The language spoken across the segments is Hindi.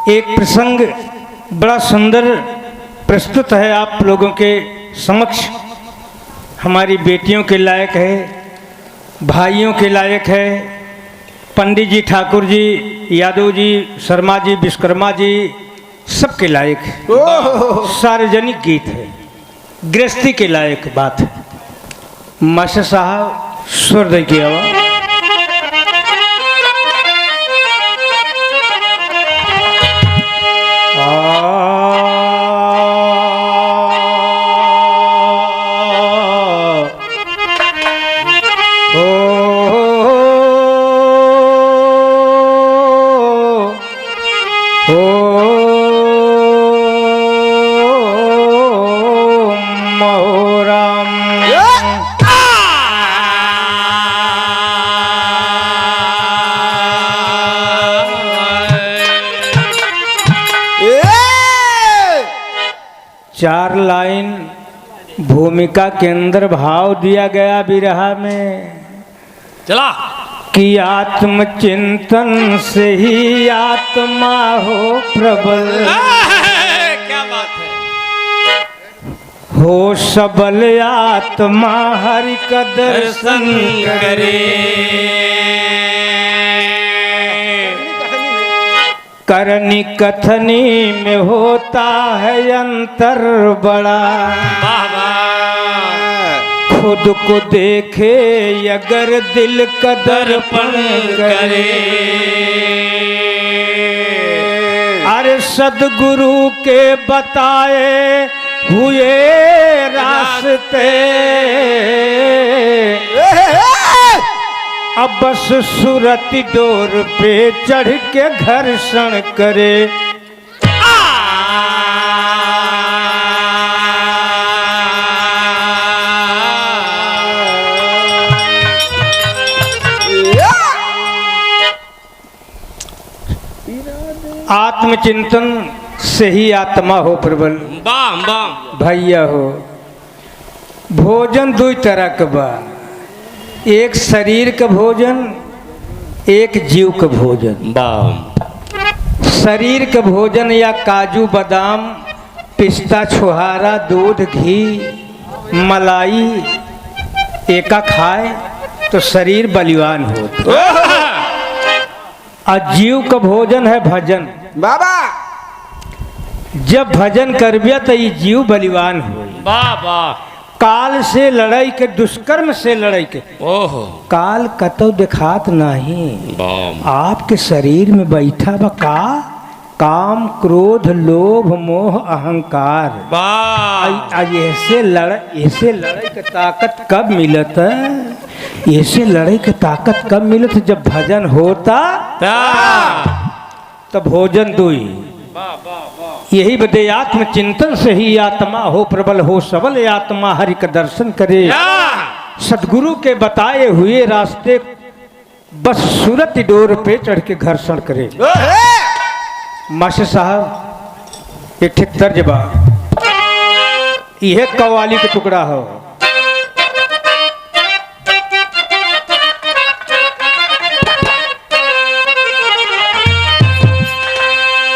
एक प्रसंग बड़ा सुंदर प्रस्तुत है आप लोगों के समक्ष। हमारी बेटियों के लायक है, भाइयों के लायक है, पंडित जी, ठाकुर जी, यादव जी, शर्मा जी, विश्वकर्मा जी, सबके लायक है। सार्वजनिक गीत है, गृहस्थी के लायक बात है। मास्टर साहब स्वर की आवाज। चार लाइन भूमिका के अंदर भाव दिया गया विरहा में। चला कि आत्मचिंतन से ही आत्मा हो प्रबल, क्या बात है, हो सबल आत्मा हरि का दर्शन करे। करनी कथनी में होता है अंतर बड़ा, खुद को देखे अगर दिल का दर्पण करे। अरे सद्गुरु के बताए हुए रास्ते अब बस सूरत डोर पे चढ़ के घर्षण करे। आत्मचिंतन से ही आत्मा हो प्रबल। बाम बाम भैया हो, भोजन दो तरह का बा, एक शरीर का भोजन, एक जीव का भोजन। बाम शरीर का भोजन या काजू बादाम, पिस्ता, छुहारा, दूध, घी, मलाई एका खाए तो शरीर बलिवान हो। और जीव का भोजन है भजन। बाबा जब भजन करबिया तो ये जीव बलिवान हो। बाबा काल से लड़ाई के, दुष्कर्म से लड़ाई के। ओहो काल कतो दिखात नहीं, बाम आपके शरीर में बैठा बा का काम, क्रोध, लोभ, मोह, अहंकार। बाम ऐसे लड़ाई की ताकत कब मिलत है? ऐसे लड़ाई की ताकत कब मिलत? जब भजन होता तब भोजन दुई। यही बदे आत्मचिंतन से ही आत्मा हो प्रबल, हो सबल आत्मा हरि का दर्शन करे। सदगुरु के बताए हुए रास्ते बस सूरत डोर पे चढ़ के घर्षण करे। मास्टर साहब एक ठीक तर्ज बा, यह कव्वाली का टुकड़ा हो।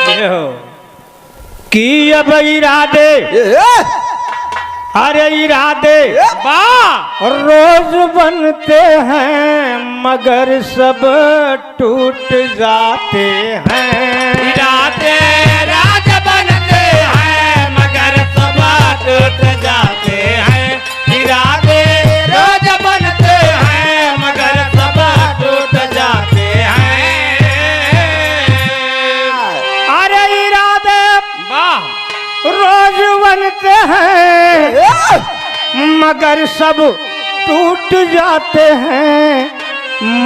ये हो कि अब इरादे, अरे इरादे रोज बनते हैं मगर सब टूट जाते हैं। इरादे राज बनते हैं मगर सब टूट जाते हैं। इरादे रोज बनते हैं मगर सब टूट जाते हैं। अरे इरादे वाह रोज बनते हैं मगर सब टूट जाते हैं,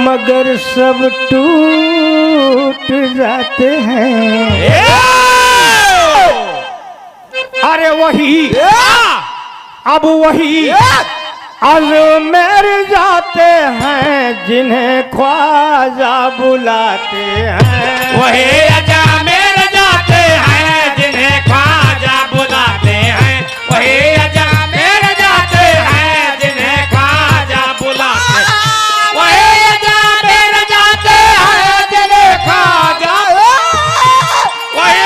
मगर सब टूट जाते हैं। अरे वही अब वही अजमेर जाते हैं जिन्हें ख्वाजा बुलाते हैं। वही अजमेर जाते हैं जिन्हें ख्वाजा बुलाते हैं। वही अजमेर जाते हैं जिन्हें ख्वाजा बुलाते हैं। वही अजमेर जाते हैं जिन्हें ख्वाजा, वही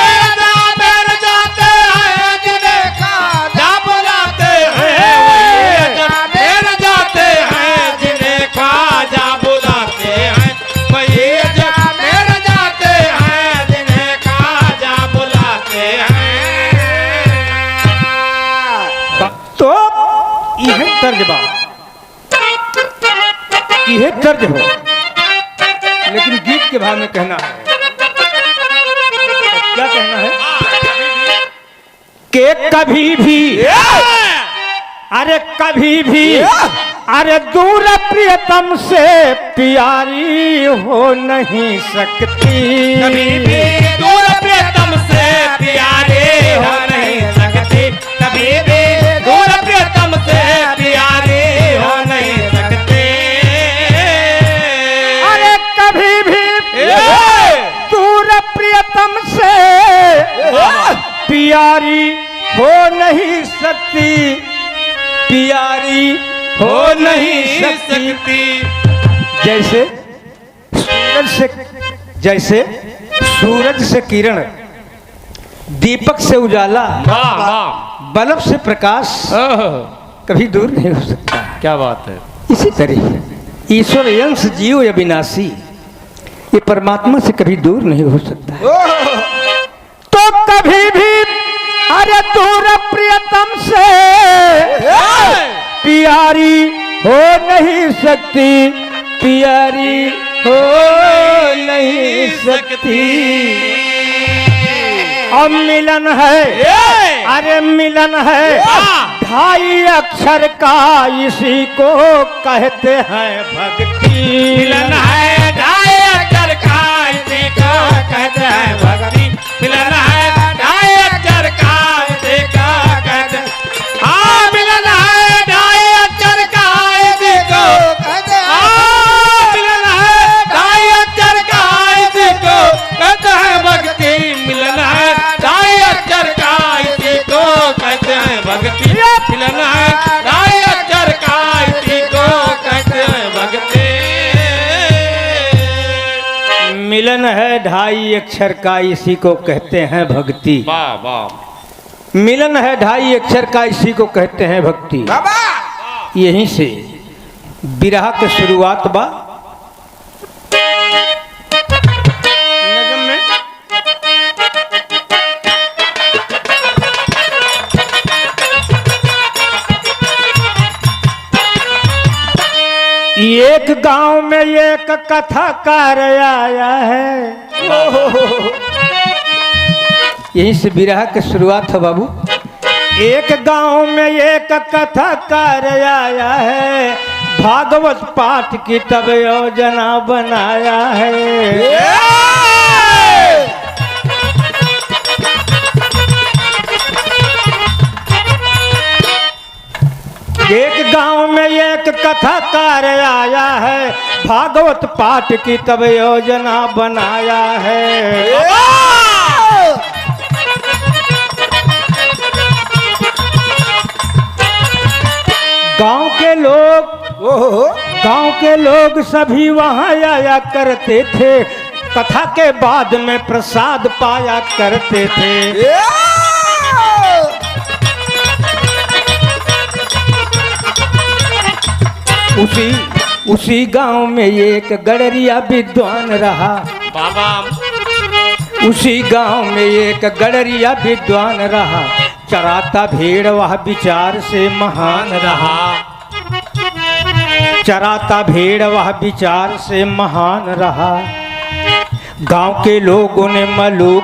में कहना है। क्या कहना है कि कभी भी, अरे कभी भी, अरे दूर प्रियतम से प्यारी हो नहीं सकती, कभी भी दूर प्रियतम से प्यारे हो नहीं सकती, कभी भी दूर प्रियतम से प्यारे हो नहीं सकते। अरे कभी भी दूर प्रियतम से प्यारी हो नहीं सकती, प्यारी हो नहीं सकती। जैसे सूरज से किरण, दीपक से उजाला, बल्ब से प्रकाश कभी दूर नहीं हो सकता। क्या बात है। इसी तरह ईश्वर अंश जीव अविनाशी, ये परमात्मा से कभी दूर नहीं हो सकता। तो कभी भी अरे दूर प्रियतम से प्यारी हो नहीं सकती, प्यारी हो नहीं सकती। अब मिलन है, अरे मिलन है ढाई अक्षर का, इसी को कहते हैं भक्ति। मिलन है ढाई अक्षर का, इसी को कहते हैं भक्ति। मिलन है ढाई अक्षर का, इसी को कहते हैं। हाँ मिलन है ढाई अक्षर का, इसी को कहते हैं। मिलन है ढाई अक्षर का, इसी को कहते हैं भक्ति। मिलन है ढाई अक्षर का, इसी को कहते हैं भक्ति। मिलन है ढाई अक्षर का, इसी को कहते हैं भक्ति। मिलन है ढाई अक्षर का, इसी को कहते हैं भक्ति। वाह वाह। मिलन है ढाई अक्षर का, इसी को कहते हैं भक्ति। यहीं से विरह के शुरुआत बा। नज़म में एक गांव में एक कथाकार आया है। यहीं से विरह की शुरुआत है बाबू। एक गांव में एक कथाकार आया है, भागवत पाठ की तब योजना बनाया है। एक गांव में एक कथाकार आया है, भागवत पाठ की तब योजना बनाया है। गांव के लोग सभी वहां आया करते थे, कथा के बाद में प्रसाद पाया करते थे। उसी गांव में एक गडरिया विद्वान रहा। बाबा उसी गांव में एक गडरिया विद्वान रहा, चराता भेड़ वह विचार से महान रहा। चराता भेड़ वह विचार से महान रहा। गांव के लोगों ने मालूम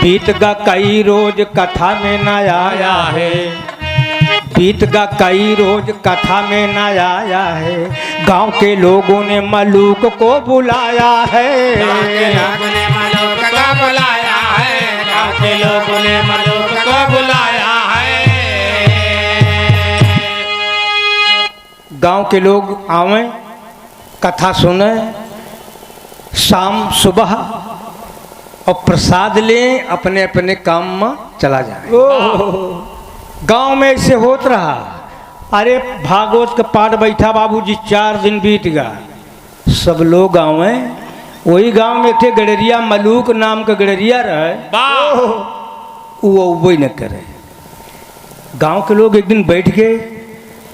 बीत गा कई रोज कथा में न आया है। बीत गा कई रोज कथा में न आया है। गांव के लोगों ने मलूक को बुलाया है। गाँव के लोगों ने मलूक को बुलाया है। गाँव के लोगों ने मलूक को बुलाया है। गांव के लोग आवें, कथा सुने, शाम सुबह और प्रसाद लें, अपने अपने काम में चला जाए। गांव में ऐसे होत रहा। अरे भागवत का पाठ बैठा बाबूजी, 4 दिन बीत गया। सब लोग आवे। वही गांव में थे गडरिया, मलूक नाम का गडरिया रहे, वो न करे। गांव के लोग एक दिन बैठ गए,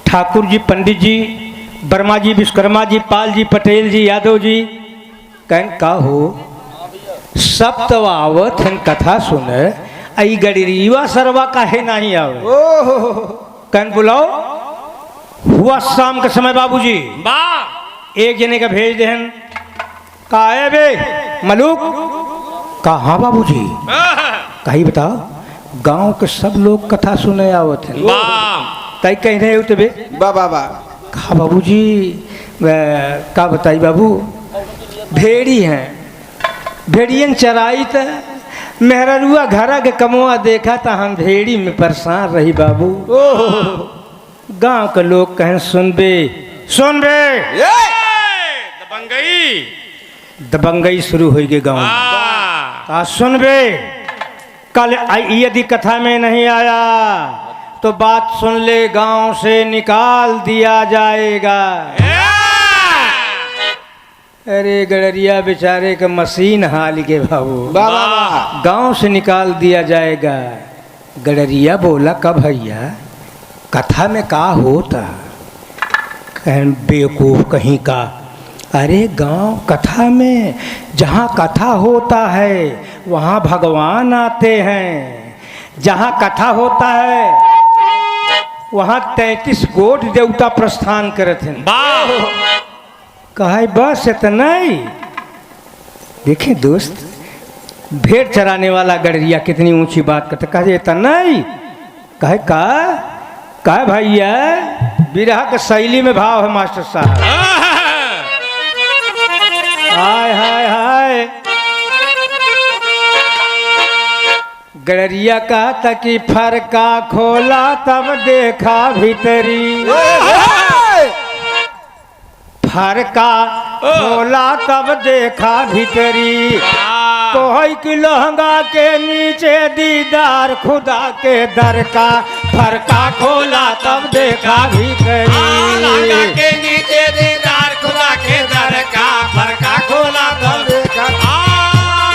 ठाकुर जी, पंडित जी, वर्मा जी, विश्वकर्मा जी, पाल जी, पटेल जी, यादव जी, कहन का हो सब तो आवत हैं कथा सुने, आई गडरिया सरवा काहे नहीं आवे। कहन बुलाओ। हुआ शाम का समय बाबूजी, एक जने का भेज देहन, का है बे मलूक कहा बाबूजी कही बताओ गांव के सब लोग कथा सुने आवत हैं तय कह रहे हो तबे बाबा बा कहा बाबूजी का बताई बाबू भेड़ी हैं भेड़ियन चराई त मेहररुआ घरा के कमवा देखा था हम भेड़ी में परेशान रही बाबू गांव के लोग कहें सुनबे दबंगई शुरू हो गई गांव में सुनबे कल यदि कथा में नहीं आया तो बात सुन ले गांव से निकाल दिया जाएगा। अरे गड़रिया बेचारे का मशीन हाल के बाबू बाबा गांव से निकाल दिया जाएगा। गड़रिया बोला कब भैया कथा में का होता कहीं बेवकूफ कहीं का। अरे गांव कथा में जहाँ कथा होता है वहाँ भगवान आते हैं। जहाँ कथा होता है वहाँ 33 गोट देवता प्रस्थान करते हैं। कहा बस इतना ही। देखें दोस्त भेड़ चराने वाला गड़रिया कितनी ऊंची बात करता कहे इतना ही कहे का भैया बिरहा के शैली में भाव है मास्टर साहब। हाय हाय हाय गड़रिया कहता कि फरका खोला तब देखा भीतरी फरका खोला तब देखा भीतरी कोई की लहंगा के नीचे दीदार खुदा के दर का फरका खोला तब देखा भीतरी लहंगा के नीचे दीदार खुदा के दर का फरका खोला तब देखा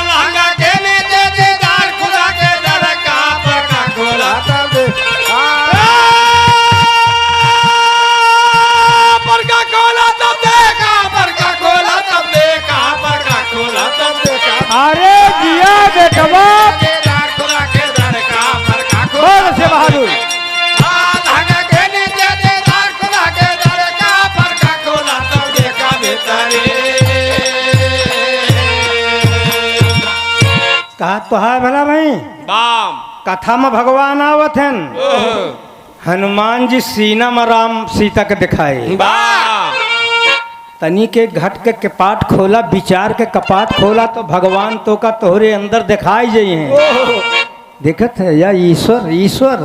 लहंगा के नीचे दीदार खुदा के दर का फरका खोला तब देखा फरका खोला तब देखा फरका खोला तब देखा फरका खोला तब देखा। अरे जिया बेटवा खुदा के दर का फरका बोल खोला से बहादुर लहंगा के नीचे दीदार खुदा के दर का फरका खोला तब देखा भीतरी। कहा तो है भला भाई बाम कथा में भगवान आवत हैं। हनुमान जी सीना में राम सीता के दिखाए बाम तनी के घट के कपाट खोला विचार के कपाट खोला तो भगवान तो का तोहरे अंदर दिखाई जाई हैं। देखत है या ईश्वर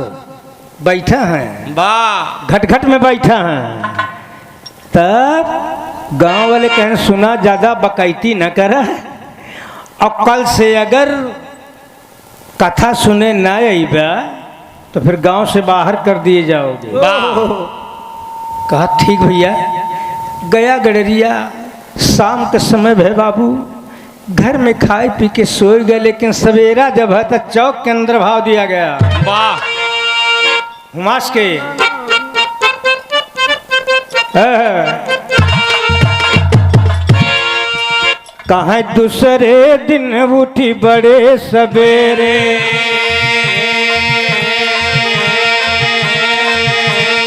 बैठा है वाह घट घट में बैठा है। तब गांव वाले कहें सुना ज्यादा बकैती न कर और कल से अगर कथा सुने ना आईबा तो फिर गांव से बाहर कर दिए जाओगे। कहा ठीक भैया। गया गड़रिया शाम के समय भे बाबू घर में खाए पी के सो गए लेकिन सवेरा जब है तो चौक के अंदर भाव दिया गया। वाह हुमास के कहाँ दूसरे दिन उठी बड़े सवेरे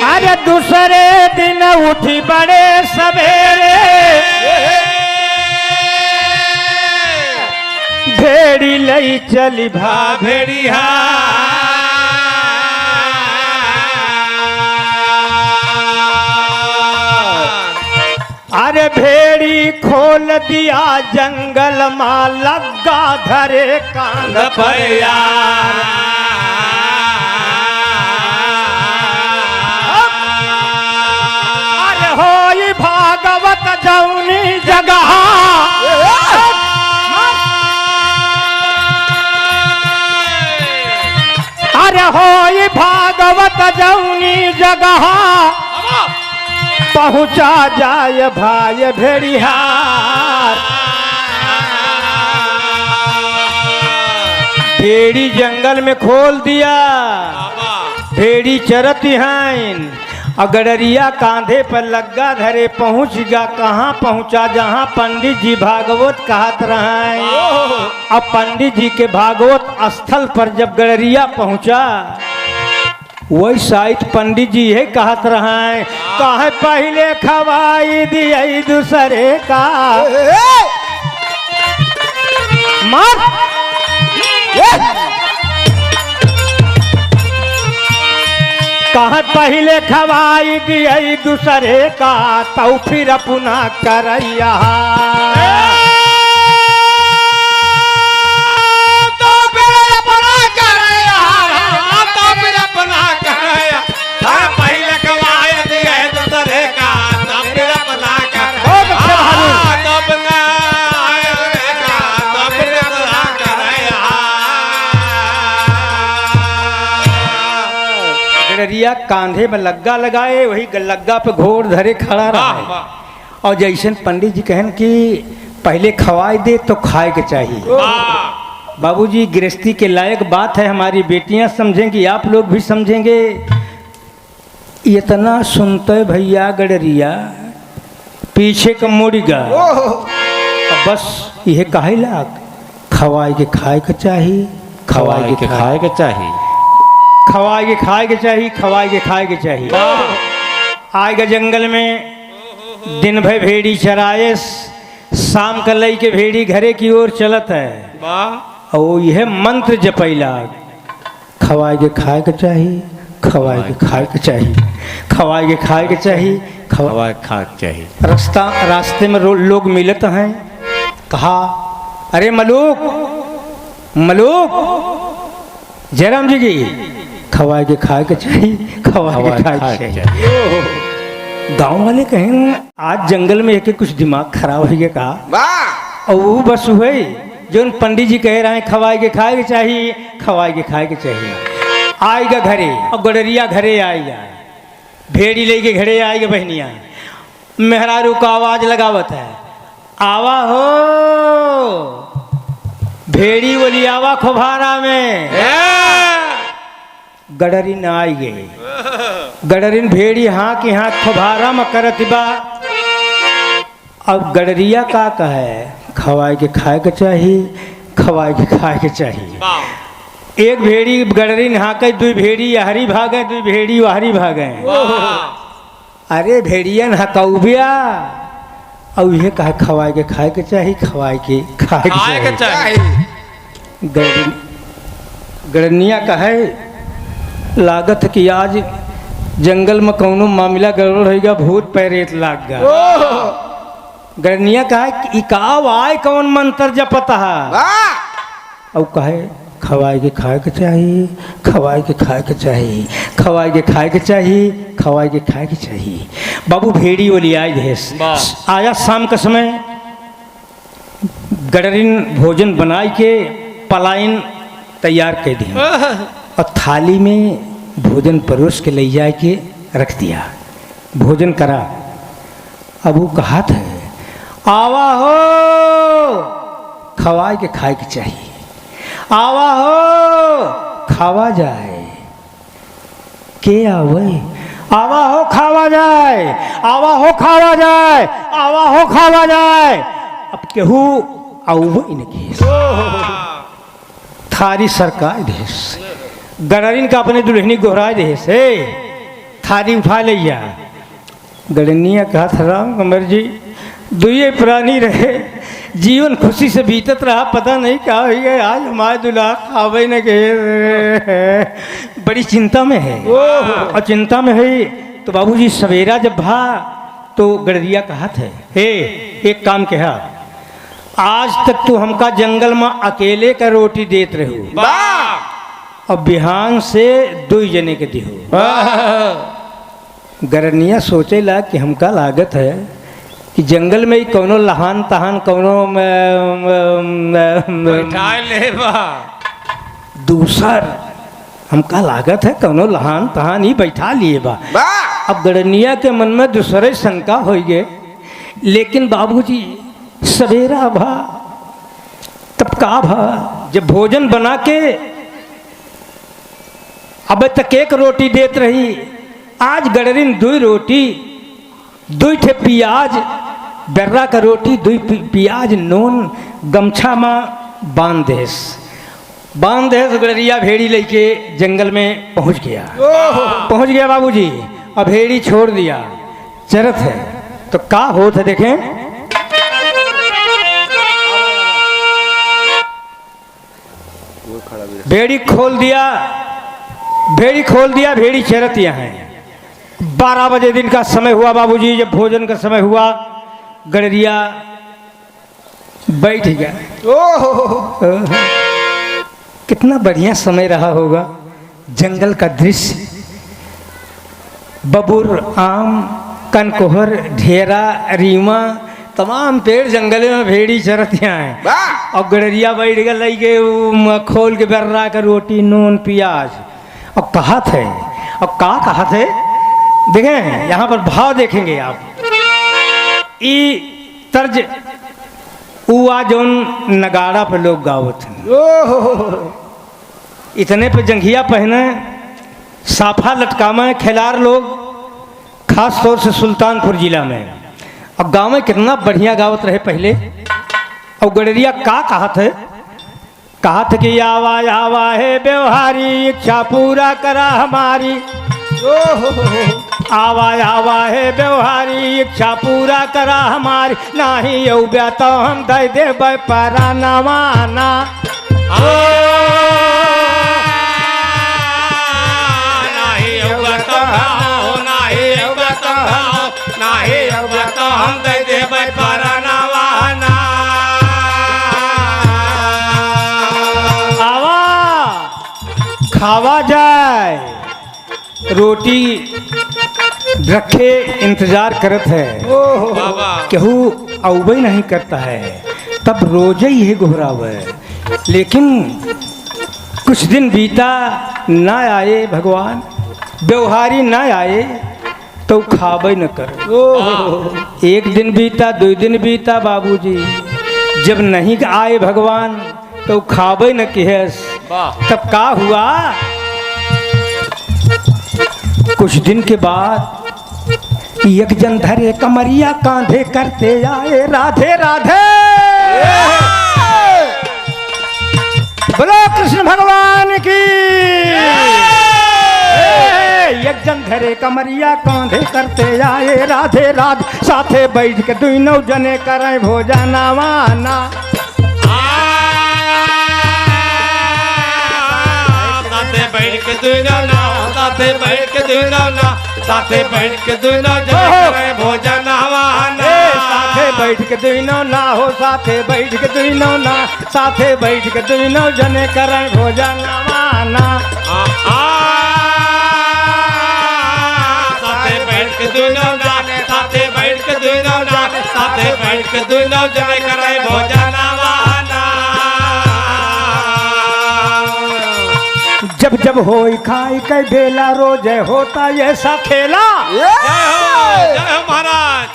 अरे दूसरे दिन उठी बड़े सवेरे भेड़ी लई चली भा भेड़िया अरे भेड़ी खोल दिया जंगल मां लगा धरे कांध भैया अरे होई भागवत जौनी जगह अरे होई भागवत जौनी जगह पहुँचा जाय भाई भेड़िहार भेड़ी जंगल में खोल दिया भेड़ी चरती हैं अगड़रिया कांधे पर लग्गा धरे पहुँच गया। कहाँ पहुँचा जहाँ पंडित जी भागवत कहत रहे। अब पंडित जी के भागवत स्थल पर जब गड़रिया पहुँचा वही साइड पंडित जी है कहत रहे कहे पहले खवाई दिया दूसरे का मार कहत पहले खवाई दिए दूसरे का तो फिर अपना करैया गडरिया कांधे में लग्गा लगाए वही लग्गा पे घोड़ धरे खड़ा रहा और जैसन पंडित जी कहन कि पहले खवाए दे तो खाए के चाहिए। बाबूजी गृहस्थी के लायक बात है, हमारी बेटियां समझेंगी, आप लोग भी समझेंगे। इतना सुनते भैया गडरिया पीछे का मुड़गा बस यह काहे लाग खवाए के खाए के चाहिए, खवाए के खाए के चाहिए, खवाए के खाए के चाहिए, खवाए के खाए के चाहिए। आएगा जंगल में दिन भर भेड़ी चराए, शाम का लई के भेड़ी घरे की ओर चलत है और यह मंत्र जपैला खवाए के खाए के चाहिए, खवाए के खाए के चाहिए, खवाए के खाए के चाहिए, खवाए खाए के चाहिए। रास्ते में लोग मिलते हैं, कहा अरे मलूक मलूक जयराम जी की खवाए के खाए के चाहिए, खवाए के खाए के चाहिए। गांव वाले कहें आज जंगल में एक कुछ दिमाग खराब हो गया कहा और वो बस हुए जो पंडित जी कह रहे हैं खवाए के खाए के चाहिए, खवाए के खाए के चाहिए। आएगा घरे और गडरिया घरे आएगा, भेड़ी लेके घरे आएगा, बहनिया मेहरारू का आवाज लगावत है आवा हो भेड़ी बोली आवा खोभारा में। गडरिन आई गई, गडरिन भेड़ी हाँ कि हाँ खोभारा में करत बा। अब गडरिया का कहे खवाए के खाए के चाहिए, खवाए के खाए के चाहिए। एक भेड़ी गडरिन हाँ के दो भेड़ी हरी भागे, दो भेड़ी वहरी भागे। अरे भेड़िया हकौबिया और यह कहे खवाए के खाए के चाहिए, खवाए के खाए के चाहिए। गडनिया कहे लागत कि आज जंगल में कौनो मामला गड़बड़ होगा, भूत पैरेत लाग गा। गडनिया कहे कि इकाव आए कौन मंत्र जपता है और कहे खवाए के खाए के चाहिए, खवाए के खाए के चाहिए, खवाए के खाए के चाहिए, खवाए के खाए के चाहिए। बाबू भेड़ी वाली आई देश आया शाम का समय, गडरिन भोजन बनाए के पलायन तैयार कर दिया और थाली में भोजन परोस के ले जा के रख दिया, भोजन करा। अब वो कहा था आवा हो खवाए के खाए के चाहिए, आवा हो खावा जाए के आवे, आवा हो खावा जाए, आवा हो खावा जाए, आवा हो खावा जाए। अब केहू आवे नहीं थारी सरकार देश गडरिन का अपने दुल्हनी गोहराए दे से थारी उठा लिया। गडनिया कहा था राम कमर जी दुए प्राणी रहे, जीवन खुशी से बीतत रहा, पता नहीं क्या हो गया आज हमारे दुल्हा खावे न गए, बड़ी चिंता में है। और चिंता में है तो बाबूजी सवेरा जब भा तो गडरिया कहा था हे एक काम कहा, आज तक तू हमका जंगल में अकेले का रोटी देत रहो और बिहान से 2 जने के दिहो। गडनिया सोचेला कि हमका लागत है कि जंगल में ही कौनो लहान तहान कौनो दूसर हमका लागत है कौनो लहान तहान ही बैठा लिए बा। अब गडनिया के मन में दूसरे शंका हो गए, लेकिन बाबूजी सवेरा भा तब का भा जब भोजन बना के अब तक एक रोटी देत रही, आज गडरिन 2 रोटी 2 ठे प्याज बर्रा का रोटी 2 प्याज नून गमछा में बांध देस गडरिया भेड़ी लेके जंगल में पहुंच गया बाबूजी। अब भेड़ी छोड़ दिया चरत है तो का होत है देखें। भेड़ी खोल दिया, भेड़ी खोल दिया, भेड़ी चरत यहाँ है। 12 बजे दिन का समय हुआ बाबूजी, जब भोजन का समय हुआ, गड़रिया बैठ गया। ओह, कितना बढ़िया समय रहा होगा, जंगल का दृश्य, बबूर, आम, कनकोहर, ढेरा, रीमा, तमाम पेड़ जंगल में भेड़ी चरतियाँ हैं। और गड़रिया बैठ गया, लई के खोल के बर्रा कर रोटी, नून, प्याज। और कहा थे, और कहा थे, देखें यहाँ पर भाव देखेंगे आप। ई तर्ज उआ जोन नगाड़ा पे लोग गावत हैं। इतने पे जंघिया पहने, साफा लटकामा खिलार लोग, खास तौर से सुल्तानपुर जिला में। अब गांव में कितना बढ़िया गावत रहे पहले। और गड़रिया कहा थे कि आवा आवा है व्यवहारी, इच्छा पूरा करा हमारी। आवा आवा है व्यवहारी, इच्छा पूरा करा हमारी। नाही यौब्या तो हम दे देबै परानवाना। हम दे देबै परानवाना। आवा खावा जाए, रोटी रखे इंतजार करत है। केहू औबे नहीं करता है, तब रोजे ही है घुरावे। लेकिन कुछ दिन बीता, ना आए भगवान, व्यवहारी ना आए तो खाबे न कर। एक दिन बीता, 2 दिन बीता बाबूजी, जब नहीं आए भगवान तो खाबे न किहस। तब का हुआ, कुछ दिन के बाद एक जन धरे कमरिया कांधे करते आए, राधे राधे बोलो कृष्ण भगवान की। एक जन धरे कमरिया कांधे करते आए, राधे राधे, साथे बैठ के 2 जने करे भोजनवाना। साथे बैठ के 2 साथे बैठ के 2 साथे बैठ के 2 जने करे भोजनवाना। साथे बैठ के 2 ना हो, साथे बैठ के 2 ना, साथे बैठ के 2 जने करे भोजनवाना। साथे बैठ के 2 साथे बैठ के 2 साथे बैठ के 2 जने करे भोजनवाना। जब जब होई खाई के बेला, रोज होता ऐसा खेला। जय हो महाराज।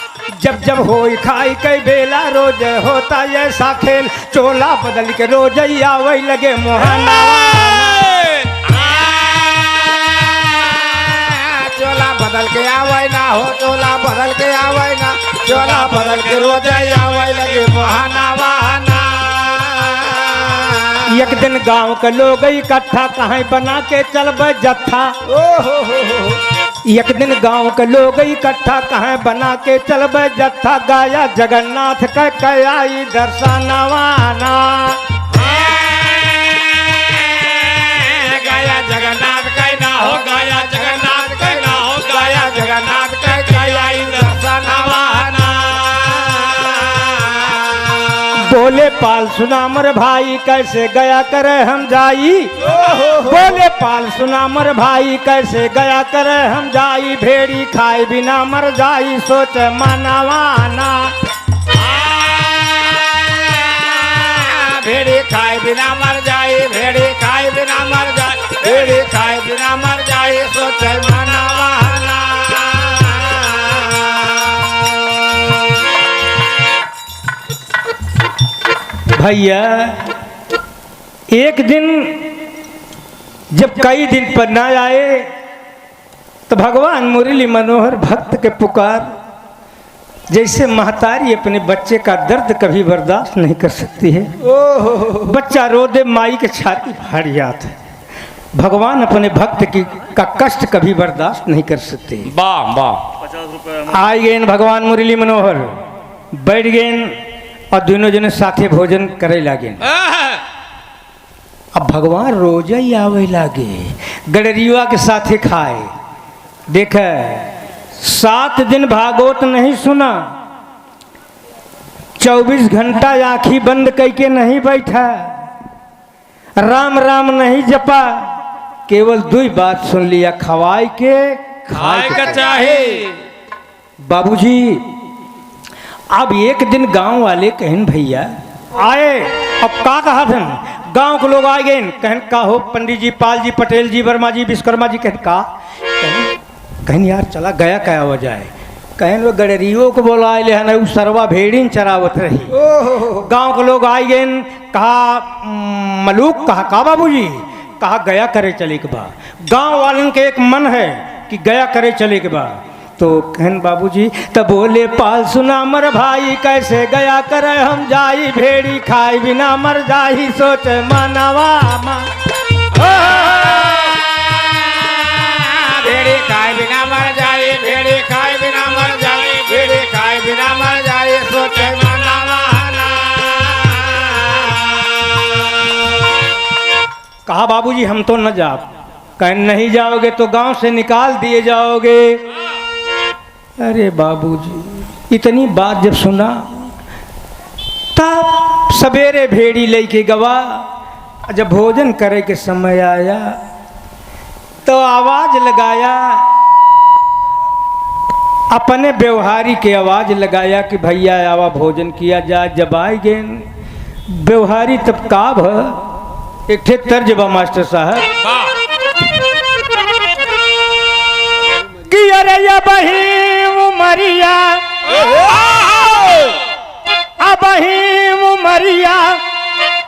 जब जब होई खाई के बेला, रोज होता ऐसा खेल। चोला बदल के रोज आवे लगे मोहनवाना। चोला बदल के आवे ना हो, चोला बदल के आवे ना, चोला बदल के रोज आवे लगे मोहनवाना। एक दिन गांव के लोग इकट्ठा, कहीं बना के चलब जत्था। एक दिन गांव के लोग इकट्ठा, कहीं बना के चलब जत्था। गाया जगन्नाथ का कयाई दर्शनवाना। गाया जगन्नाथ का ना हो, गाया जगन्नाथ का ना हो, गाया जगन्नाथ का कयाई दर्शनवाना। बोले पाल सुना मर भाई, कैसे गया करे हम जाई। बोले पाल सुना मर भाई, कैसे गया करे हम जाई। भेड़ी खाए बिना मर जाई, सोच मनवाना। भेड़ी खाए बिना मर जाई, भेड़ी खाए बिना मर जाई, भेड़ी खाए बिना मर जाई, सोच मनवाना। भैया एक दिन जब कई दिन पर ना आए, तो भगवान मुरली मनोहर भक्त के पुकार, जैसे महतारी अपने बच्चे का दर्द कभी बर्दाश्त नहीं कर सकती है। बच्चा रो दे, माई के छाती फाड़ जाता है। भगवान अपने भक्त की का कष्ट कभी बर्दाश्त नहीं कर सकते। वाह वाह। आए गए भगवान मुरली मनोहर, बैठ गए और दोनों जने साथे भोजन करे लागे। अब भगवान रोज ही आवे लागे, गडरिया के साथे खाए। देख 7 दिन भागवत नहीं सुना, 24 घंटा आँखी बंद करके नहीं बैठा, राम राम नहीं जपा, केवल 2 बात सुन लिया, खवाए के खाए का चाहे। बाबूजी अब एक दिन गांव वाले कहन भैया आए, अब का कहा धन गांव के लोग आए गए, कहन का हो पंडित जी, पाल जी, पटेल जी, वर्मा जी, विश्वकर्मा जी, कहन का कहन यार चला गया क्या हो जाए, कहन वो गडरियों को बोला ले है ना, सरवा भेड़ीन चरावत रही। गांव के लोग आए गए, कहा मलूक, कहा का बाबूजी, कहा गया करे चले के बा, गांव वालन के एक मन है कि गया करे चले के बा। तो कहन बाबूजी तब बोले पाल सुना मर भाई, कैसे गया करे हम जाई, भेड़ी खाई बिना मर जाई, सोच मनवा भेड़ी खाए बिना मर जाए, भेड़ी खाए बिना मर जाए, भेड़ी खाए बिना मर जाए, सोचे मनवा। कहा बाबूजी हम तो न जा, कहन नहीं जाओगे तो गांव से निकाल दिए जाओगे। अरे बाबूजी इतनी बात जब सुना तब सवेरे भेड़ी लेके गवा, जब भोजन करे के समय आया तो आवाज लगाया, अपने व्यवहारी के आवाज लगाया कि भैया आवा भोजन किया जाए। जब आए गए व्यवहारी तब का भ एक ठे तर्ज बा मास्टर साहब कि अरे या बही उमरिया, अबही उमरिया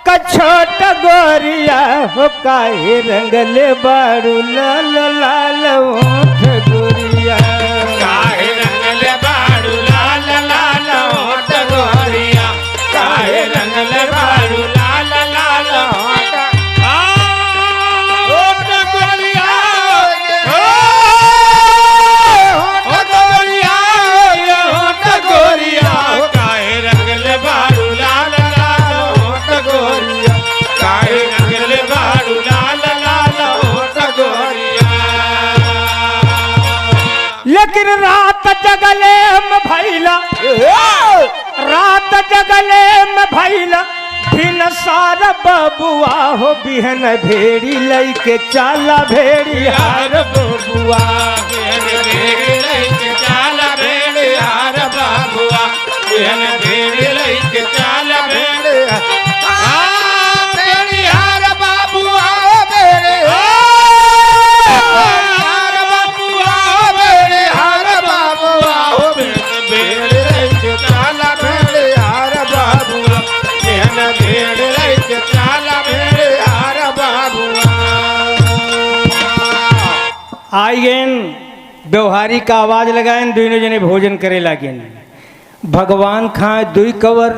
का छोट गोरिया हो, काहे रंगले बारू लाल लाल ओठ गोरिया, काहे रंगले बारू लाल लाल ओठ गोरिया, काहे रंगले बारू लाल लाल ओठ गोरिया, ओठ गोरिया, ओठ गोरिया, काहे रंगले बारू लाल लाल ओठ गोरिया, काहे रंगले बारू लाल लाल ओठ गोरिया। लेकिन रात जगले में भैला, रात जगले में भैला, दिन सारा बबुआ हो, बिहन भेड़ी लैके चाला भेड़ी हार बबुआ, बिहन भेड़ी लैके चाला भेड़ी हार बबुआ, बिहन भेड़ी लैके चाला भेड़ी भेड़ी हार बबुआ, भेड़ी हार बबुआ, भेड़ी हार बबुआ, भेड़ी लैके चाला भेड़ी हार बबुआ, बिहन भेड़ी लैके चाला भेड़ी हार बबुआ। आई गेन व्यवहारी का आवाज लगाएन, दोनों जने भोजन करे लागेन। भगवान खाए 2 कवर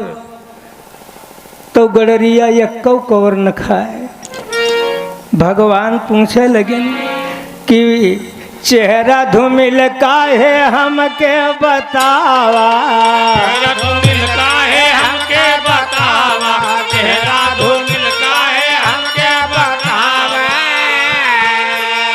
तो गडरिया 1 कवर न खाए। भगवान पूछे लगेन कि चेहरा धूमिल काहे हमके बतावा, चेहरा धूमिल काहे हमके बतावा, चेहरा धूमिल काहे हमके बतावा।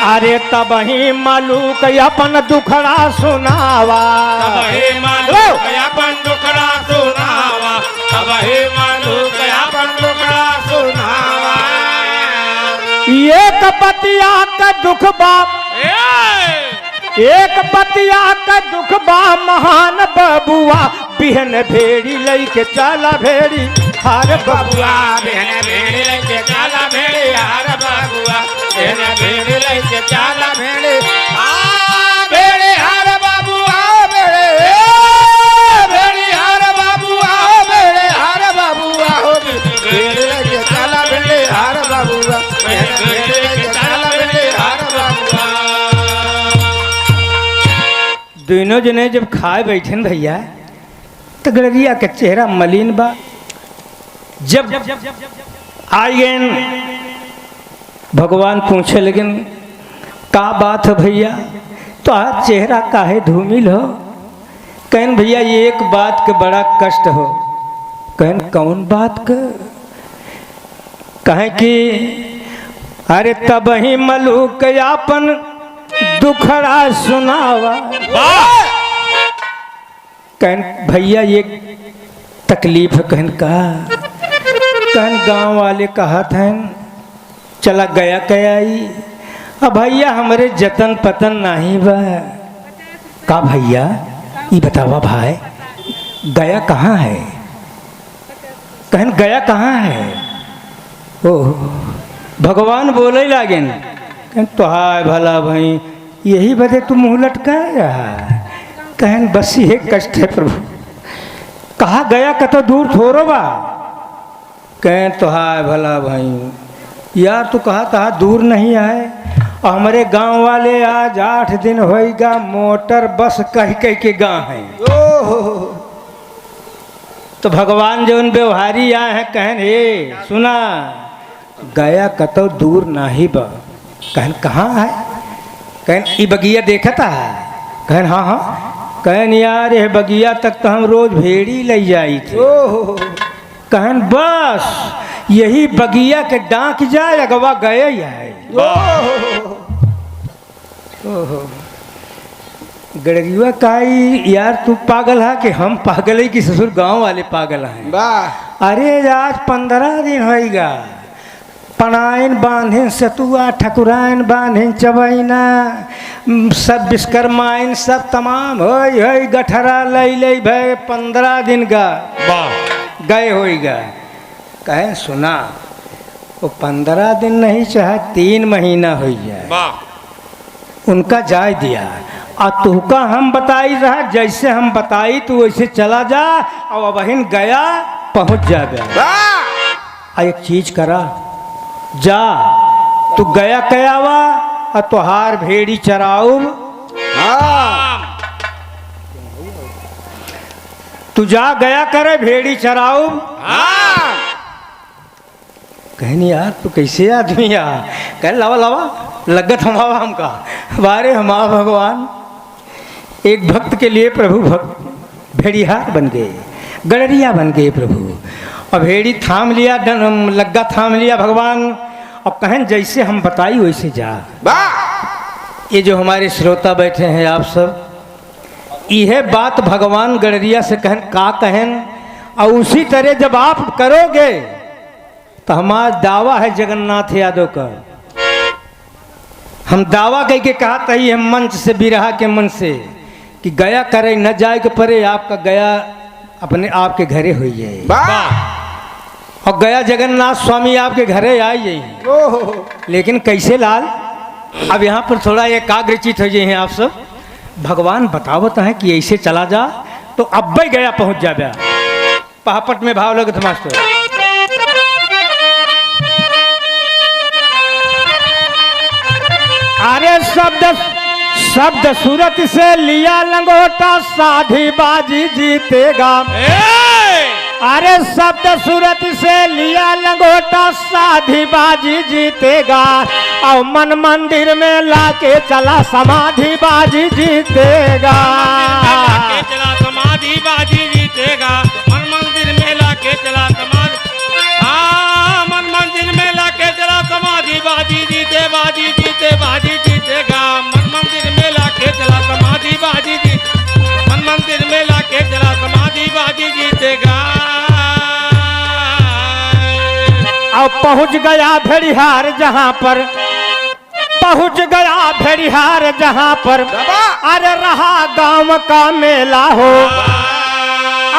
अरे तब ही मालूक अपन दुखड़ा सुनावा, तब ही मालूक अपन दुखड़ा सुनावा, तब ही मालूक अपन दुखड़ा सुनावा। एक पतिया का दुख बाप, एक पतिया का दुख बा महान बबुआ, बिहन भेड़ी लैके चाला भेड़ी हार बबुआ, बिहन भेड़ी लैके चाला भेड़ी हार बबुआ, बिहन भेड़ी लैके चाला भेड़ी भेड़ी हार बबुआ, भेड़ी हार बबुआ, भेड़ी हार बबुआ, भेड़ी लैके चाला भेड़ी हार बबुआ, भेड़ी लैके चाला भेड़ी हार बबुआ। दोनों जने जब खाए बैठे भैया तो गडरिया के चेहरा मलिन बा। जब आई गए भगवान पूछे लेकिन का बात है भैया, तो आज चेहरा काहे धूमिल हो। कहन भैया ये एक बात के बड़ा कष्ट हो। कहन कौन बात का। कहें कि अरे तब ही मलूक यापन दुखड़ा सुनावा। कहन भैया ये तकलीफ है, कहन गांव वाले कहा था चला गया कयाई, अब भैया हमारे जतन पतन नहीं बा। का भैया ये बतावा भाई गया कहाँ है? कहन गया कहाँ है? ओह भगवान बोले लागेन, कहन तो हाय भला भाई यही बदे तू मुँह लटका रहा। कहन बस ये कष्ट है प्रभु, कहा गया कतो दूर थोरो बा। कहन तो हाय भला भाई यार तू कहा तहा दूर नहीं आए, और हमारे गांव वाले आज 8 दिन होएगा मोटर बस कह कह के गाँव है। तो भगवान जो उन व्यवहारी आए हैं कहन हे सुना गया कतो दूर नाही बा। कहन कहाँ है? कहन ई बगिया देखता है। कहन हाँ हाँ। कहन यार ये बगिया तक तो हम रोज भेड़ी ले जाई थे। कहन बस यही बगिया के डांक जाए अगवा गए ही है। गड़गिया काई यार तू पागल है कि हम पागल है कि ससुर गांव वाले पागल हैं। अरे आज 15 दिन होएगा, पनाइन बांधिन सतुआ ठकुराइन बांधिन चबैना सब विश्वकर्माइन सब तमाम हो गठरा ले भाई 15 दिन का गए होएगा। कहे सुना वो 15 दिन नहीं चाहे 3 महीना हो जाए उनका जाय दिया, और तुहका हम बताई रहा जैसे हम बताई तू वैसे चला जा, और वहीं गया पहुंच जाएगा। एक चीज करा जा तू गया कयावा और तुहार भेड़ी चराऊ। तू जा गया करे भेड़ी चराऊ। कहनी यार तू कैसे आदमी यार? कह लावा लावा लगत हमारा हमका बारे हमारा भगवान एक भक्त के लिए प्रभु भक्त भेड़िहार बन गए, गड़रिया बन गए प्रभु। और भेड़ी थाम लिया, लग्गा थाम लिया भगवान, और कहन जैसे हम बताई वैसे जा। ये जो हमारे श्रोता बैठे हैं आप सब, यह बात भगवान गड़रिया से कहन का कहन, और उसी तरह जब आप करोगे तो हमारा दावा है जगन्नाथ यादव का, हम दावा कह के कहा तही हम मंच से बिरहा के मन से कि गया करे न जाए के परे आपका गया अपने आपके घरे हो जाए, और गया जगन्नाथ स्वामी आपके घरे आ जाए। लेकिन कैसे लाल अब यहाँ पर थोड़ा एकाग्रचित हो जाए आप सब। भगवान बतावत है कि ऐसे चला जा तो अब भी गया पहुंच जाबे। पहापट में भाव लगत मास्टर। अरे शब्द सूरत से लिया लंगोटा साधी बाजी जीतेगा। अरे शब्द सूरत से लिया लंगोटा साधी बाजी जीतेगा, और मन मंदिर में लाके चला समाधि बाजी जीतेगा। चला समाधि बाजी जीतेगा, मन मंदिर में लाके चला समाधि, हाँ मन मंदिर में लाके चला समाधि बाजी जीते बाजी जीते बाजी जीतेगा। मन मंदिर में लाके चला समाधि बाजी जीते, मन मंदिर में लाके चला समाधि बाजी जीतेगा। और पहुंच गया भेड़िहार जहां पर, पहुंच गया भेड़िहार जहां पर, अरे रहा गांव का मेला हो।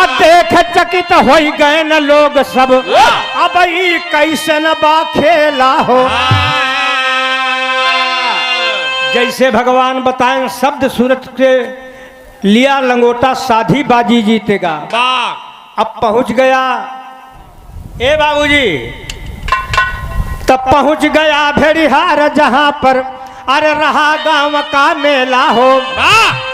अब देख चकित हो गए न लोग सब, अब ई कैसे न बा खेला हो। जैसे भगवान बताएं शब्द सूरत के लिया लंगोटा साधी बाजी जीतेगा। अब पहुंच गया ए बाबूजी, तब पहुंच गया भेड़िहार जहां पर, अरे रहा गांव का मेला हो।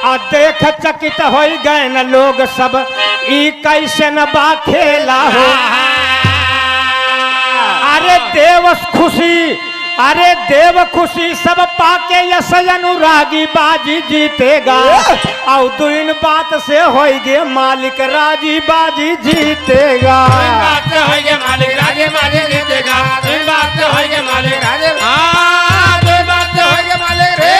और देख चकित हो गए न लोग सब, ई कैसे न बा खेला हो। अरे देवस खुशी अरे देव खुशी सब पाके यश अनुरागी बाजी जीतेगा और दुइन बात से होइगे मालिक राजी बाजी जीतेगा। बात से होइगे मालिक राजी बाजी जीतेगा। बात से होइगे मालिक राजी बात से होइगे मालिक रे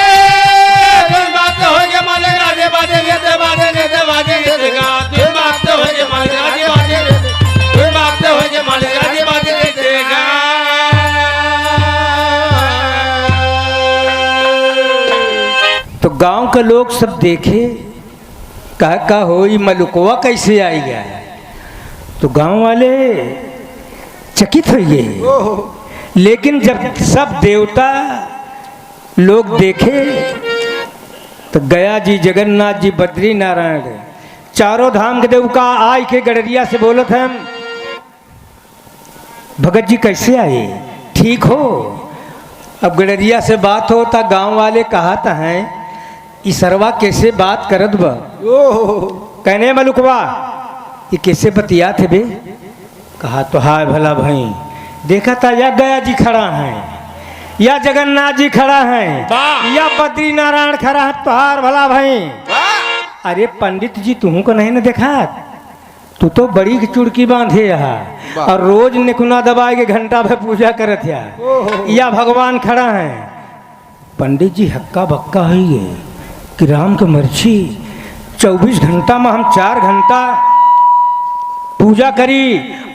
बात से होइगे मालिक राजी बाजी जीते बाजी जीते बाजी जीतेगा। बात से होइगे मालिक राजी बाजी जीते बात से होइगे मालिक राजी बाजी जीतेगा। तो गांव के लोग सब देखे कहा हो ये मलुकवा कैसे आई गया। तो गांव वाले चकित हो गए। लेकिन जब सब देवता लोग देखे तो गया जी जगन्नाथ जी बद्री नारायण चारों धाम के देव का आई के गडरिया से बोलत हैं भगत जी कैसे आए ठीक हो। अब गडरिया से बात होता गांव वाले कहाता हैं इसरवा कैसे बात करत बा। कहने मलुकवा ये कैसे बतिया थे बे। कहा तो हाय भला भाई देखा था या गया जी खड़ा है या जगन्नाथ जी खड़ा है या बद्री नारायण खड़ा है तुहार भला भाई। अरे पंडित जी तुम को नहीं न देखा तू तो बड़ी चुड़की बांधे यहाँ और रोज निकुना दबाए के घंटा भर पूजा करत या भगवान खड़ा है। पंडित जी हक्का बक्का है कि राम के मर्जी 24 घंटा में हम 4 घंटा पूजा करी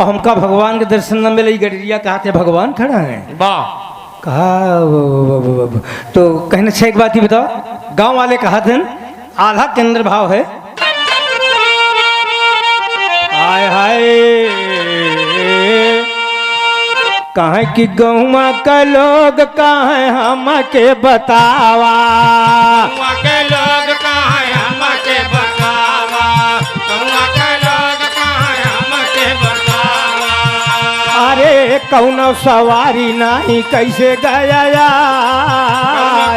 और हमका भगवान के दर्शन न मिले। गडरिया कहा थे भगवान खड़ा है कहा तो कहने से एक बात ही बताओ। गांव वाले कहा थे आधा के अंदर भाव है हाय हाय कहे कि गौवा का लोग कहे हम के बतावा के लोग कहे हम के बतावा गौवा के लोग कहे हम के बतावा। अरे कौनो सवारी नहीं कैसे गया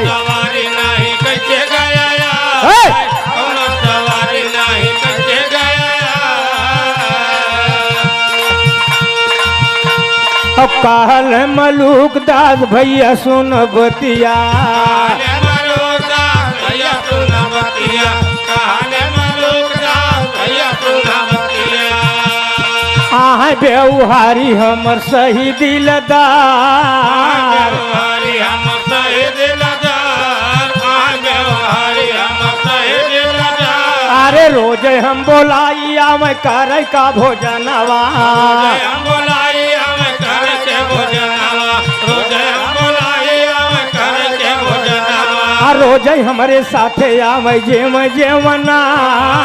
सवारी नहीं कैसे गया कौनो सवारी नहीं कैसे गया। अब कहल मलूक दास भैया सुन बतिया मलूक दास भैया सुन बतिया कहले मलूक दास भैया सुन बतिया। आह बेउहारी हमर सही दिलदार बेउहारी हम सही दिलदार बेउहारी हम सही दिलदार। अरे रोज हम बोलाइया मैं करे का भोजनवा हम बोलाई हम कर के भोजनवा रोज हम बोलाई हम कर के भोजनवा। रोज हमारे साथे आवे जेव जेवना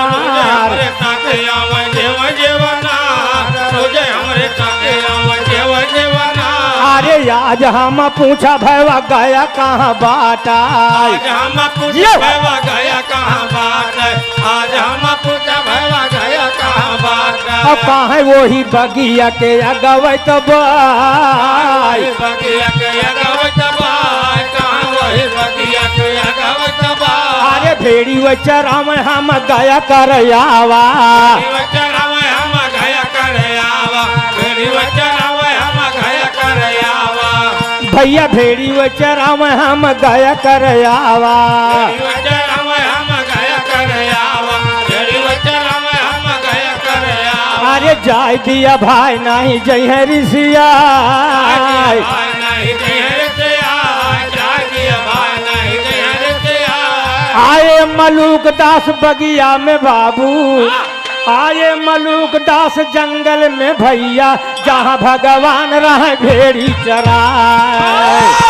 हमारे साथे आवे जेव जेवना रोज हमारे साथे आवे जेव जेवना। अरे आज हम पूछा भैया गया कहाँ बाटा आज हम पूछा भैया गया कहाँ बात आज हम पूछा भैया गया कहाँ बात। अब कहाँ वही बगिया के अगवे तो बाई बगिया के अगवे तो बाई कहाँ वही बगिया के अगवे तो बाई। अरे भेड़ी व चरा में हम गया कर आवा चरा में हम गया कर आवा भेड़ी व चरा में हम गया कर आवा। भैया भेड़ी व चरा में हम गया कर आवा चरा में हम गया कर आवा भेड़ी व चरा में हम गया कर आवा। अरे जाय दिया भाई नहीं जय है ऋषिया भाई नहीं जय ऋषिया जाय दिया भाई नहीं जय ऋषिया। आए मलूक दास बगिया में बाबू आए मलूक दास जंगल में भैया जहाँ भगवान रहे भेड़ी चराए।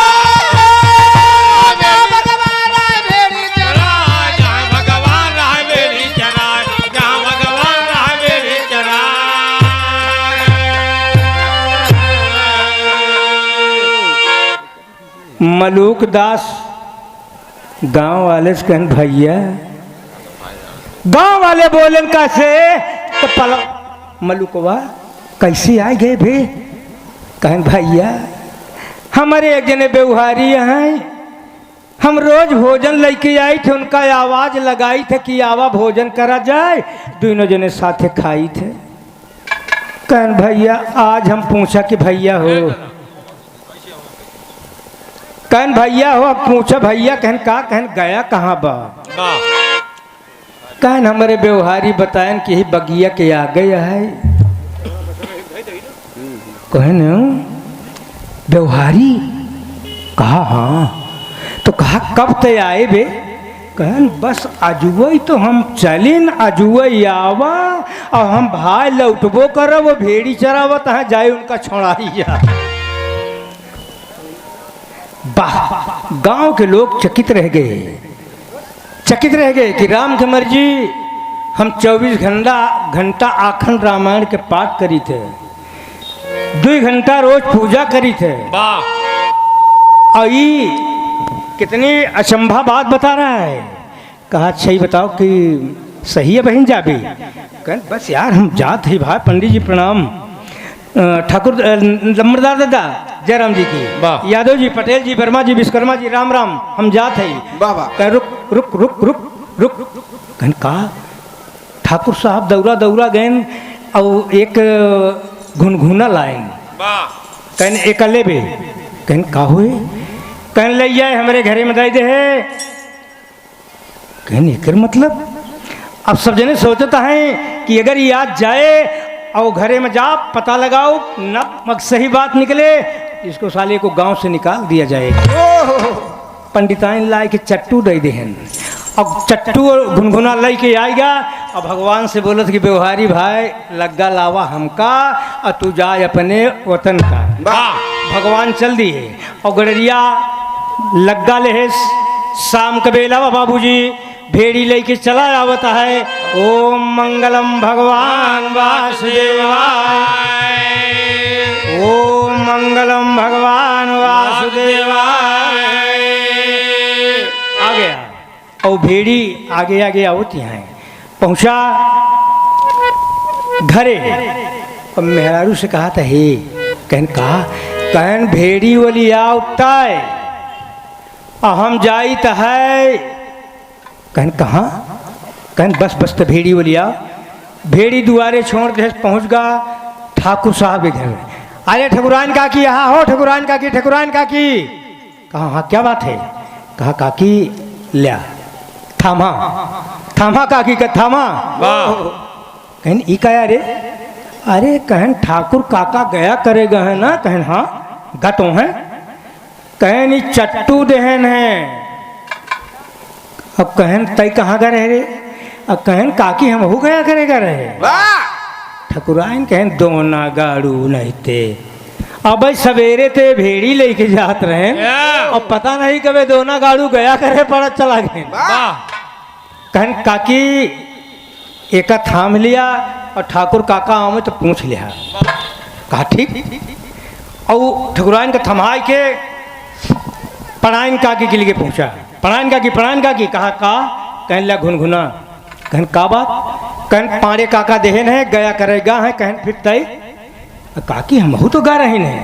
मलूक दास गांव वाले से कहन भैया गांव वाले बोले कैसे तो पल मलुकवा कैसे आ गए भे। कहन भैया हमारे एक जने व्यवहारी हैं हम रोज भोजन लेके आई थे उनका आवाज लगाई थे कि आवा भोजन करा जाए दोनों जने साथे खाई थे। कहन भैया आज हम पूछा कि भैया हो कहन भैया हो, अब पूछा भैया, कहन का, कहन गया कहाँ बा? कहन हमारे व्यवहारी बतायन कि यही बगिया के आ गया है। कहन व्यवहारी कहा? हाँ। तो कहा कब ते आए बे? कहन बस अजुवई तो हम चलिन, अजुवई आवा और हम भाई लौटबो करब, वो भेड़ी चरावा तहाँ जाए उनका छोड़ाइया। वाह, गांव के लोग चकित रह गए कि राम के मर्जी। हम 24 घंटा आखंड रामायण के पाठ करी थे, 2 घंटा रोज पूजा करी थे। और ये कितनी अचंभा बात बता रहा है। कहा अच्छा ही बताओ कि सही है बहन जाबी? कह बस यार हम जात ही भाई, पंडित जी प्रणाम, ठाकुर लम्बरदार दादा जयराम जी की, यादव जी, पटेल जी, वर्मा जी, विश्वकर्मा जी, राम राम, हम जात है। कह रुक रुक रुक रुक रुक। कहन कहा ठाकुर साहब दौरा गए और एक घुनघुना लाइन। कहन एक लेबे? कहन का हुए? कहन ले जाए हमारे घरे में दे है। कहन एक मतलब? अब सब जने सोचता है कि अगर ये आज जाए और घरे में जा पता लगाओ न सही बात निकले, इसको साले को गांव से निकाल दिया जाएगा। पंडिताइन लाए के चट्टू दे दे हैं, अब चट्टू और घुनघुना लाई के आएगा और भगवान से बोलत कि व्यवहारी भाई लग्गा लावा हमका और तू जाए अपने वतन का। भगवान चल दिए और गडरिया लग्गा ले शाम का बेला बाबूजी भेड़ी लेके चला आवता है। ओम मंगलम भगवान वासुदेवाय, ओम मंगलम भगवान वासुदेवाय। आ गया और भेड़ी आगे आगे आवती है, पहुंचा घरे और मेहरारू से कहा था हे, कहन कहा कहन भेड़ी वाली आवता है और हम जाई तो है। कहन कहाँ? कहन बस बस तो भेड़ी वाली आओ। भेड़ी दुआरे छोड़ के पहुंच गया ठाकुर साहब के घर में। अरे ठकुराइन काकी यहाँ हो, ठकुराइन काकी, ठकुराइन काकी। कहा हाँ क्या बात है? कहा काकी लिया थामा, थामा काकी का थामा। कहन ई क्या रे? अरे कहन ठाकुर काका गया करेगा है ना? कहन हाँ गतो है। कहन ई चट्टू देहन है। अब कहन तय कहाँ गए रे? अब कहन काकी हम हो गया करेगा रहे। ठकुराइन कहन दोना गाड़ू नहीं थे। अब भाई सवेरे थे भेड़ी लेके जात रहे और पता नहीं कभी दोना गाड़ू गया करे पड़ा चला गए। कहन काकी एक थाम लिया और ठाकुर काका आओ तो पूछ लिया। कहा ठीक। और ठकुराइन का थमाई के पढ़ाइन काकी के लिए पूछा। पढ़ाइन काकी कहा का? कहन लिया घुनघुना। कहन का बात? कहन पाड़े काका देहन है गया करेगा है। कहन फिर तय काकी हम तो गा रहे हैं।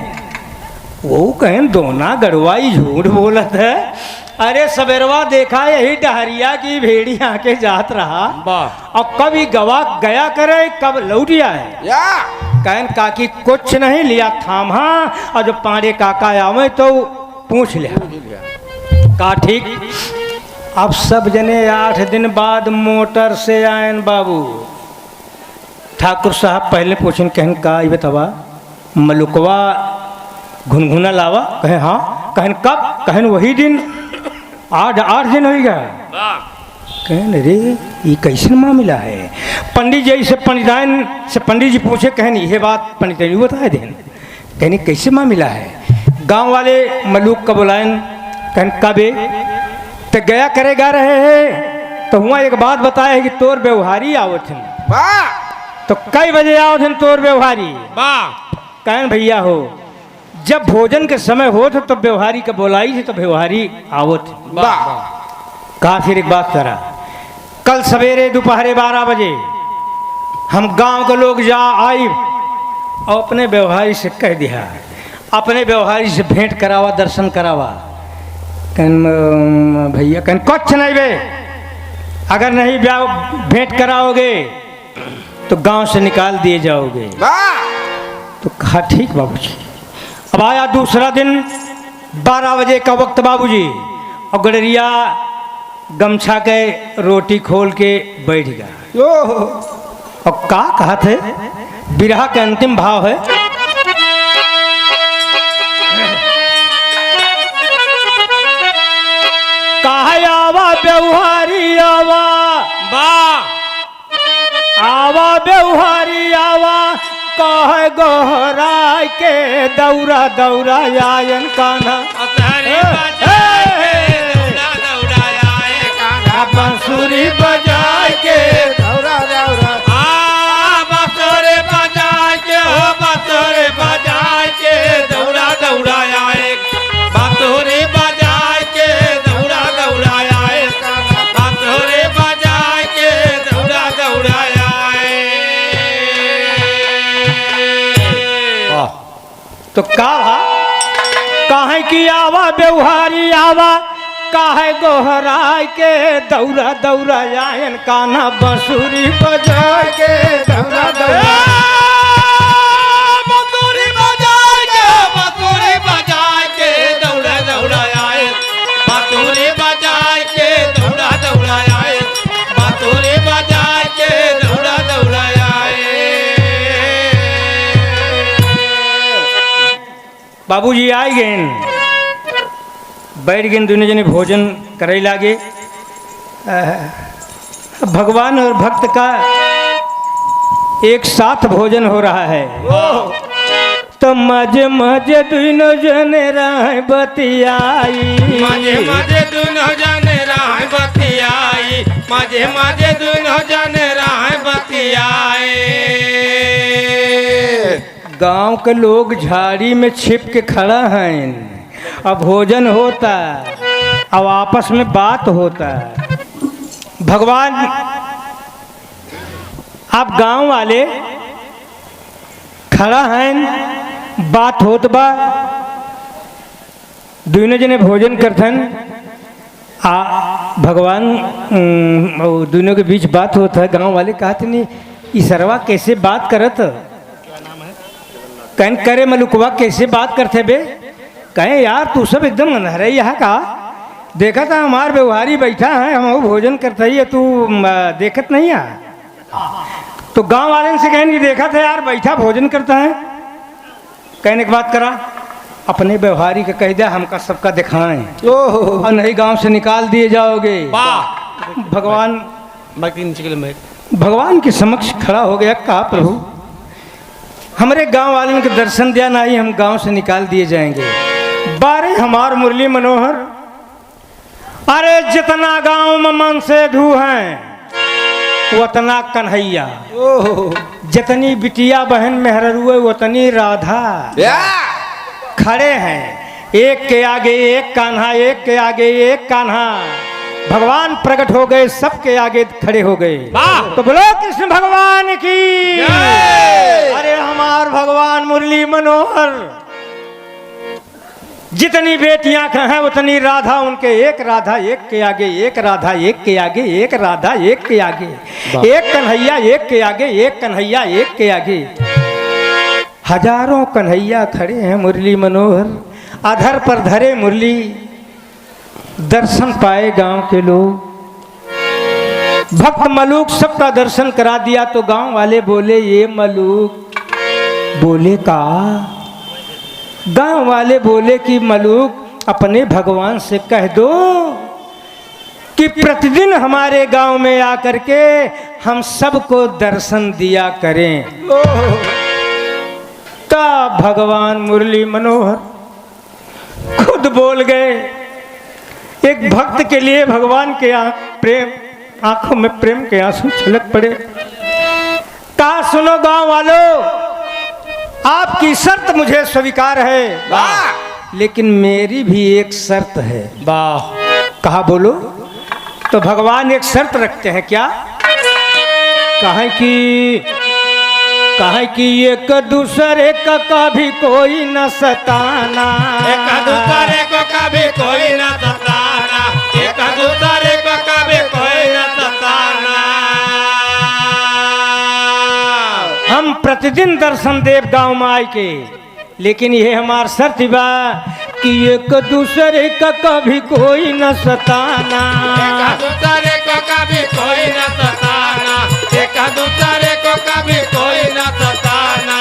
वो कहन दोना गड़वाई झूठ बोलत है। अरे सवेरवा देखा यही डहरिया की भेड़ी आके जात रहा और कभी गवा गया करे कब लौट आए। कहन काकी कुछ नहीं लिया थामा और जो पाड़े काका आवे तो पूछ लिया। का ठीक। अब सब जने 8 दिन बाद मोटर से आयन बाबू। ठाकुर साहब पहले पूछन कहन का ये बतावा मलुकवा घुनघुना लावा? कहे हाँ। कहन कब? कहन वही दिन 8 दिन हो गया। कहन रे ये कैसे मामला है? पंडित जी से पंडिताइन से पंडित जी पूछे। कहन यह बात पंडित बताए देन। कहने कैसे मामला है? गांव वाले मलुक का बुलायन। कहन कबे? तो गया करेगा रहे हैं तो हुआ एक बात बताए कि तोर व्यवहारी आवत हैं। तो कई बजे आवत हैं तोर व्यवहारी? कहन भैया हो जब भोजन के समय हो तो व्यवहारी का बोलाई थी तो व्यवहारी आवत। कहा फिर एक बात करा, कल सवेरे दोपहर 12 बजे हम गांव के लोग जा आई और अपने व्यवहारी से कह दिया, अपने व्यवहारी से भेंट करावा, दर्शन करावा। कहन भैया कहन कुछ नहीं बे, अगर नहीं भेंट कराओगे तो गांव से निकाल दिए जाओगे। तो कहा ठीक बाबूजी। अब आया दूसरा दिन 12 बजे का वक्त बाबूजी, और गडरिया गमछा के रोटी खोल के बैठ गया। और का कहा थे, बिरहा के अंतिम भाव है, कहा आवा व्यवहारी आवा, आवा व्यवहारी आवा, कह गोहराय के दौरा दौरा आयन कान्हा, बांसुरी बजाए के दौरा दौरा, बांसुरी बजाए के, हो बांसुरी बजाए के दौरा दौरा आए, बांसुरी बजाए के दौरा दौरा आए, बांसुरी बजाए के दौरा दौरा आए। तो कहा काहे की आवा व्यवहारी आवा, काहे गोहराय के दौरा दौरा आयन कान्हा, बांसुरी बजाए के दौरा दौरा, बांसुरी बजाए के, बांसुरी बजाए के दौरा दौरा आए, बांसुरी बजाए के दौरा दौरा आए, बांसुरी बजाए के दौरा दौरा आए। बाबूजी आई गए, बैठ गए, दोनों जने भोजन करे लागे। भगवान और भक्त का एक साथ भोजन हो रहा है, तो मजे मजे दोनों जने राह बतियाई, मजे मजे दोनों जने राह बतियाई, मजे मजे दोनों जने राह बतियाए। गांव के लोग झाड़ी में छिप के खड़ा हैं, अब भोजन होता, अब आपस में बात होता। भगवान आप गांव वाले खड़ा हैं, बात होत बा, दोनों जने भोजन करथन, भगवान दोनों के बीच बात होता है। गांव वाले कहते नहीं ईसरवा कैसे बात करत, कहन करे मलुकवा कैसे बात करते बे, कहे यार तू सब एकदम अनहरे यहाँ का, देखा था हमार व्यवहारी बैठा है, हम भोजन करते ही है, तू देखत नहीं है। तो गांव वाले से कहेंगे देखा था यार बैठा भोजन करता है, कहने की बात करा, अपने व्यवहारी का कह दिया हमका सबका दिखाएं, और नहीं गांव से निकाल दिए जाओगे। भगवान भगवान के समक्ष खड़ा हो गया, कहा प्रभु हमारे गांव वालों के दर्शन दिया नहीं, हम गांव से निकाल दिए जाएंगे। बारे हमार मुरली मनोहर, अरे जितना गांव में मन से धू हैं उतना कन्हैया, जितनी बिटिया बहन मेहरुए उतनी राधा, खड़े हैं एक के आगे एक कान्हा, एक के आगे एक कान्हा, भगवान प्रकट हो गए, सबके आगे खड़े हो गए। तो बोलो कृष्ण भगवान की, अरे हमार भगवान मुरली मनोहर, जितनी बेटियां हैं उतनी राधा, उनके एक राधा एक के आगे एक राधा, एक के आगे एक राधा, एक के आगे एक कन्हैया, एक के आगे एक कन्हैया, एक के आगे हजारों कन्हैया खड़े हैं। मुरली मनोहर अधर पर धरे मुरली, दर्शन पाए गांव के लोग, भक्त मलूक सबका दर्शन करा दिया। तो गांव वाले बोले ये मलूक, बोले का, गांव वाले बोले कि मलूक अपने भगवान से कह दो कि प्रतिदिन हमारे गांव में आकर के हम सबको दर्शन दिया करें। का भगवान मुरली मनोहर खुद बोल गए, एक भक्त के लिए भगवान के आंखों में प्रेम के आंसू छलक पड़े। कहा सुनो गांव वालों, आपकी शर्त मुझे स्वीकार है, लेकिन मेरी भी एक शर्त है। वाह, कहा बोलो। तो भगवान एक शर्त रखते हैं, क्या? कहे कि एक दूसरे का कभी कोई न सताना, एक दूसरे को कभी कोई न सताना, एक दूसरे को कभी कोई न सताना। हम प्रतिदिन दर्शन देव गांव में आए के, लेकिन ये हमार शर्त बा कि एक दूसरे का कभी कोई न सताना, एक दूसरे को कभी कोई न सताना, एक दूसरे को कभी कोई न सताना।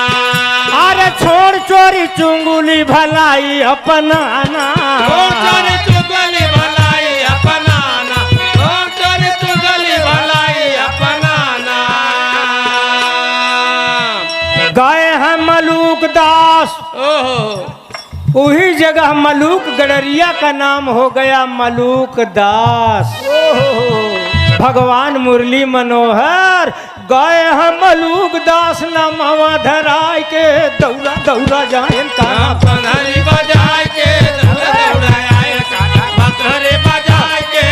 अरे छोड़ चोरी चुंगली भलाई अपनाना, चोरी चुगली भलाई अपनाना, चोरी चुगली भलाई अपनाना। गए हैं मलूक दास, ओहो वही जगह मलूक गडरिया का नाम हो गया मलूक दास। भगवान मुरली मनोहर गए हैं मलूक दास नामवा धराय के दौड़ा दौड़ा जाए का पनहरी बजाए के दौड़ाए काना बकरे बजाए के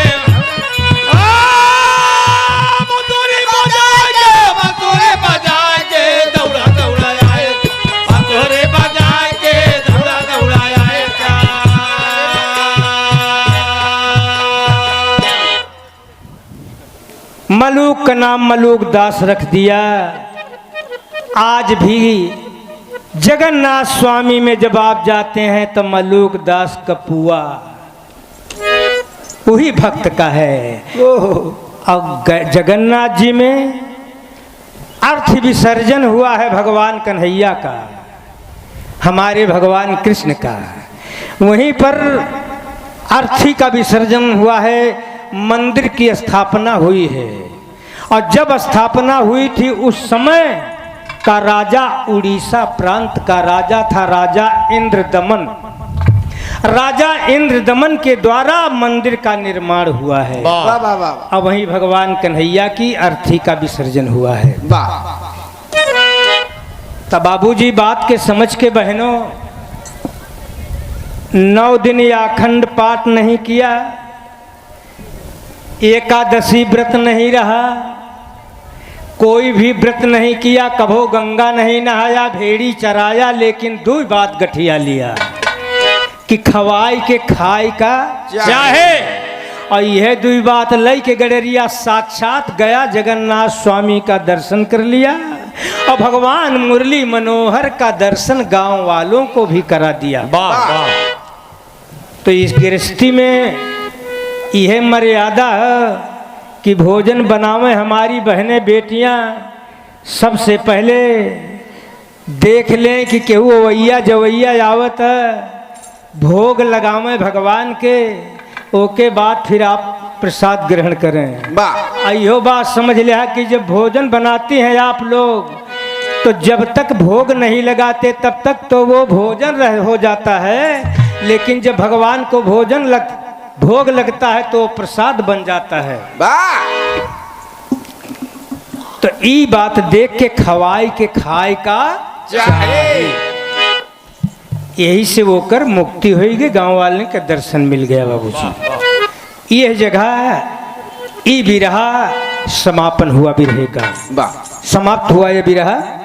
मधुरी बजाए के दौड़ा दौड़ाए बकरे बजाए के दौड़ा दौड़ाए का। मलूक का नाम मलूक दास रख दिया। आज भी जगन्नाथ स्वामी में जब आप जाते हैं तो मलूक दास का पुआ वही भक्त का है। अब जगन्नाथ जी में अर्थ विसर्जन हुआ है भगवान कन्हैया का, हमारे भगवान कृष्ण का। वहीं पर अर्थी का विसर्जन हुआ है, मंदिर की स्थापना हुई है। और जब स्थापना हुई थी उस समय का राजा उड़ीसा प्रांत का राजा था, राजा इंद्रदमन। राजा इंद्रदमन के द्वारा मंदिर का निर्माण हुआ है। अब वहीं भगवान कन्हैया की अर्थी का विसर्जन हुआ है। तब बाबूजी बात के समझ के बहनों, 9 दिन या अखंड पाठ नहीं किया, एकादशी व्रत नहीं रहा, कोई भी व्रत नहीं किया, कभो गंगा नहीं नहाया, भेड़ी चराया, लेकिन 2 बात गठिया लिया कि खवाई के खाई का चाहे। और यह 2 बात लई के गडरिया साक्षात गया जगन्नाथ स्वामी का दर्शन कर लिया और भगवान मुरली मनोहर का दर्शन गांव वालों को भी करा दिया। तो इस गृहस्थी में यह मर्यादा है कि भोजन बनावे हमारी बहनें बेटियां, सबसे पहले देख लें कि केहू अवैया जवैया आवत है, भोग लगावे भगवान के, ओके बाद फिर आप प्रसाद ग्रहण करें। आइयो बात समझ लिया कि जब भोजन बनाती हैं आप लोग तो जब तक भोग नहीं लगाते तब तक तो वो भोजन हो जाता है, लेकिन जब भगवान को भोग लगता है तो प्रसाद बन जाता है। तो ई बात देख के खवाई के खाए का चाहे, यही से वो कर मुक्ति होगी, गांव वाले के दर्शन मिल गया बाबूजी। यह जगह ई बिरहा समापन हुआ, बिरहे का समाप्त हुआ यह बिरहा।